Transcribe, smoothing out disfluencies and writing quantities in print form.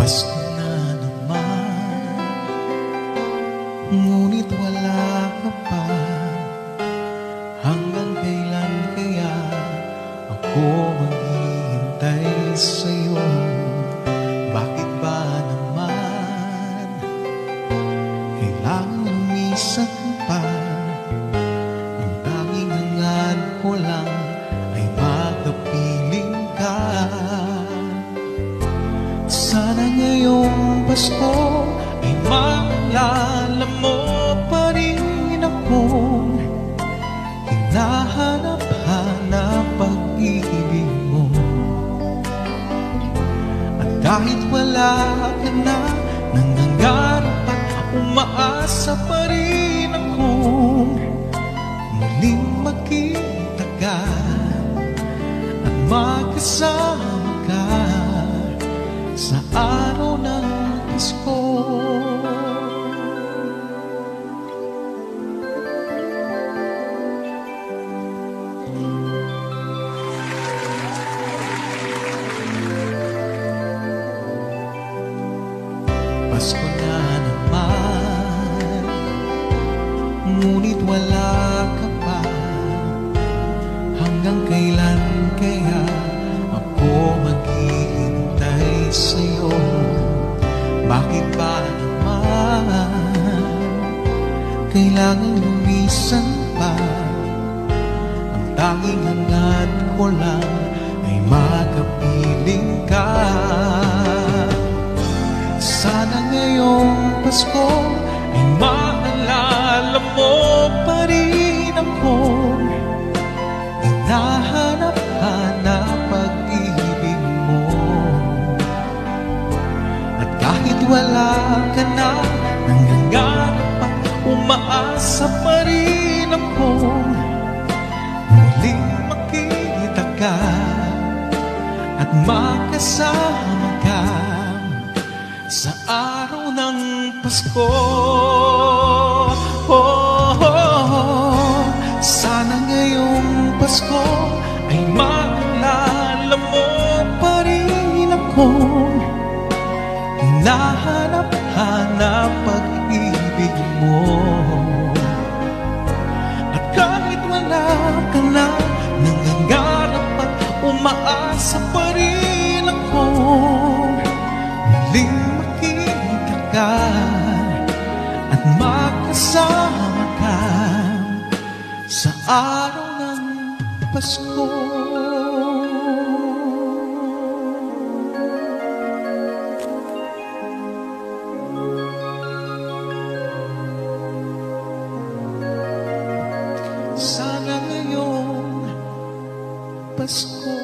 Pasko na naman, ngunit wala ka pa. Hanggang kailan kaya ako maghihintay sa'yo? Bakit ba naman kailangan lumisan pa? Ang tanging hangad ko lang ay makapiling ka. Sana ngayong Pasko ay maalala mo pa rin akong hinahanap-hanap pag-ibig mo. At kahit wala ka na, nangangarap at umaasa pa rin akong muling magkita ka at magkasama ka sa araw ng Pasko. Pasko na naman, ngunit wala ka pa. Hanggang kailan kaya ako maghihintay sa'yo? Bakit ba naman kailangan lumisan pa? Ang tanging hangad ko lang ay makapiling ka. Sana ngayong Pasko ay maalala mo pa rin akong hinahanap-hanap pag-ibig mo. At kahit wala ka na, nangangarap at umaasa pa rin akong muling makita ka at makasama ka sa araw ng Pasko. Sana ngayong Pasko ay maalala mo pa rin akong hinahanap-hanap pag-ibig mo. At kahit wala ka na, nangangarap at umaasa pa rin akong muling makita ka at makasama ka sa araw ng Pasko. Sana ngayong Pasko